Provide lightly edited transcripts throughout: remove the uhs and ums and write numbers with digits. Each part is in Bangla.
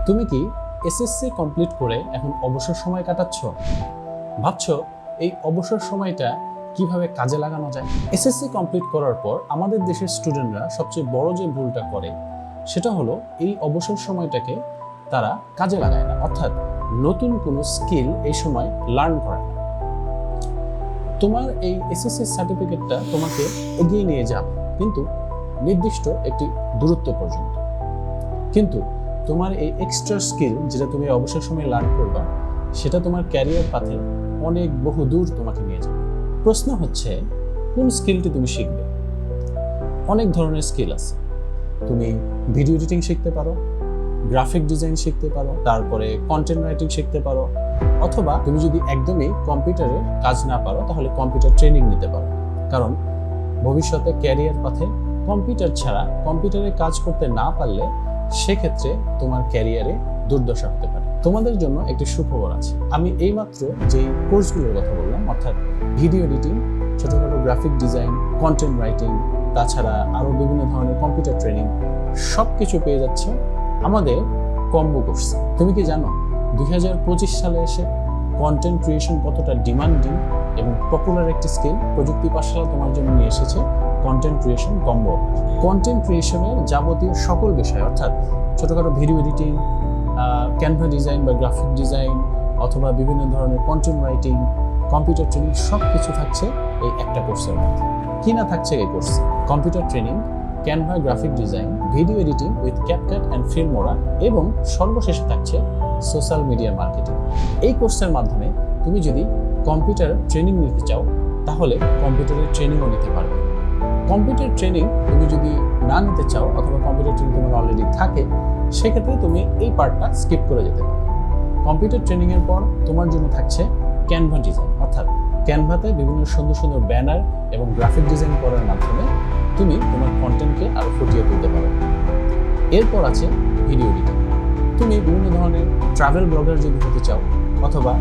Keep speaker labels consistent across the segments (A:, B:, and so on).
A: তুমি কি এসএসসি কমপ্লিট করে এখন অবসর সময় কাটাচ্ছ? ভাবছো এই অবসর সময়টা কিভাবে কাজে লাগানো যায়? এসএসসি কমপ্লিট করার পর আমাদের দেশের স্টুডেন্টরা সবচেয়ে বড় যে ভুলটা করে সেটা হলো এই অবসর সময়টাকে তারা কাজে লাগায় না, অর্থাৎ নতুন কোনো স্কিল এই সময় লার্ন করে না। তোমার এই এসএসসি সার্টিফিকেটটা তোমাকে এগিয়ে নিয়ে যাবে, কিন্তু নির্দিষ্ট একটি দূরত্ব পর্যন্ত। কিন্তু তোমার এই এক্সট্রা স্কিল যেটা তুমি অবসর সময় লার্ন করবা, সেটা তোমার ক্যারিয়ার পাথে অনেক বহু দূর তোমাকে নিয়ে যাবে। প্রশ্ন হচ্ছে কোন স্কিলটি তুমি শিখবে? অনেক ধরনের স্কিল আছে। তুমি ভিডিও এডিটিং শিখতে পারো, গ্রাফিক ডিজাইন শিখতে পারো, তারপরে কন্টেন্ট রাইটিং শিখতে পারো, অথবা তুমি যদি একদমই কম্পিউটারে কাজ না পারো তাহলে কম্পিউটার ট্রেনিং নিতে পারো। কারণ ভবিষ্যতে ক্যারিয়ার পাথে কম্পিউটার ছাড়া কম্পিউটারে কাজ করতে না পারলে সেক্ষেত্রে তোমার ক্যারিয়ারে দুর্দশা হতে পারে। তোমাদের জন্য একটি সুখবর আছে। আমি এইমাত্র যেই কোর্সগুলোর কথা বললাম, অর্থাৎ ভিডিও এডিটিং, ছোটখাটো গ্রাফিক ডিজাইন, কন্টেন্ট রাইটিং, তাছাড়া আরও বিভিন্ন ধরনের কম্পিউটার ট্রেনিং, সব কিছু পেয়ে যাচ্ছে আমাদের কম্বো কোর্সে। তুমি কি জানো 2025 সালে এসে কন্টেন্ট ক্রিয়েশন কতটা ডিমান্ডিং এবং পপুলার একটি স্কিল? প্রযুক্তি পাঠশালা তোমার জন্য নিয়ে এসেছে কন্টেন্ট ক্রিয়েশন কম্বো। কন্টেন্ট ক্রিয়েশনের যাবতীয় সকল বিষয়, অর্থাৎ ছোটখাটো ভিডিও এডিটিং, ক্যানভা ডিজাইন বা গ্রাফিক ডিজাইন, অথবা বিভিন্ন ধরনের কন্টেন্ট রাইটিং, কম্পিউটার ট্রেনিং, সব কিছু থাকছে এই একটা কোর্সের মধ্যে। কি না থাকছে এই কোর্সে? Computer training, Canva graphic design, video editing with CapCut and Filmora, এবং সর্বশেষে থাকছে সোশ্যাল মিডিয়া মার্কেটিং। এই কোর্সের মাধ্যমে তুমি যদি কম্পিউটার ট্রেনিং নিতে চাও তাহলে কম্পিউটারের ট্রেনিংও নিতে পারবে। কম্পিউটার ট্রেনিং তুমি যদি না নিতে চাও, অথবা কম্পিউটার ট্রেনিং তোমার অলরেডি থাকে, সেক্ষেত্রে তুমি এই পার্টটা স্কিপ করে যেতে পারো। কম্পিউটার ট্রেনিংয়ের পর তোমার জন্য থাকছে ক্যানভা ডিজাইন, অর্থাৎ ক্যানভাতে বিভিন্ন সুন্দর সুন্দর ব্যানার এবং গ্রাফিক ডিজাইন করার মাধ্যমে তুমি তোমার কন্টেন্টকে আরও ফুটিয়ে তুলতে পারো। এরপর আছে ভিডিও এডিটিং। তুমি বিভিন্ন ধরনের ট্রাভেল ব্লগার যদি হতে চাও, অথবা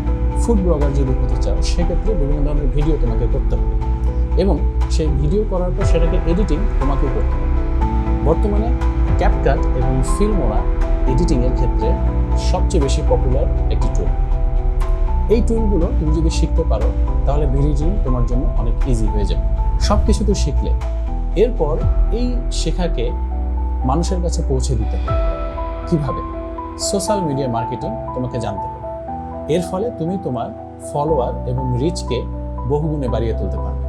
A: ফুড ব্লগার যদি হতে চাও, সেক্ষেত্রে বিভিন্ন ধরনের ভিডিও তোমাকে করতে হবে, এবং সেই ভিডিও করার পর সেটাকে এডিটিং তোমাকেও করতে হবে। বর্তমানে ক্যাপকাট এবং ফিল্মোরা এডিটিংয়ের ক্ষেত্রে সবচেয়ে বেশি পপুলার একটি টুল। এই টুলগুলো তুমি যদি শিখতে পারো তাহলে ভিডিও এডিটিং তোমার জন্য অনেক ইজি হয়ে যাবে। সব কিছু তো শিখলে এরপর এই শেখাকে মানুষের কাছে পৌঁছে দিতে হবে। কিভাবে? সোশ্যাল মিডিয়া মার্কেটিং তোমাকে জানতে হবে। এর ফলে তুমি তোমার ফলোয়ার এবং রিচকে বহুগুণে বাড়িয়ে তুলতে পারবে।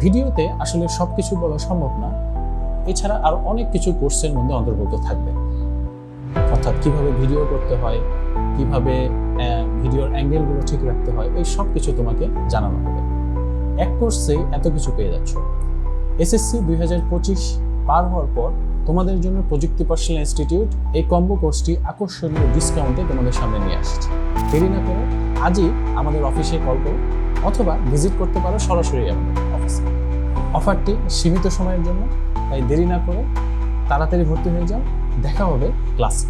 A: ভিডিওতে আসলে সব কিছু বলা সম্ভব না, এছাড়া আরও অনেক কিছু কোর্সের মধ্যে অন্তর্ভুক্ত থাকবে, অর্থাৎ কিভাবে ভিডিও করতে হয়, কিভাবে ভিডিওর অ্যাঙ্গেলগুলো ঠিক রাখতে হয়, এই সব কিছু তোমাকে জানানো হবে। এক কোর্সেই এত কিছু পেয়ে যাচ্ছ। এসএসসি 2025 পার হওয়ার পর তোমাদের জন্য প্রযুক্তি পাঠশালা ইনস্টিটিউট এই কম্বো কোর্সটি আকর্ষণীয় ডিসকাউন্টে তোমাদের সামনে নিয়ে আসছে। দেরি না করে আজই আমাদের অফিসে কল করো, অথবা ভিজিট করতে পারো সরাসরি আমাদের অফিসে। অফারটি সীমিত সময়ের জন্য, তাই দেরি না করে তাড়াতাড়ি ভর্তি হয়ে যাও। দেখা হবে ক্লাসে।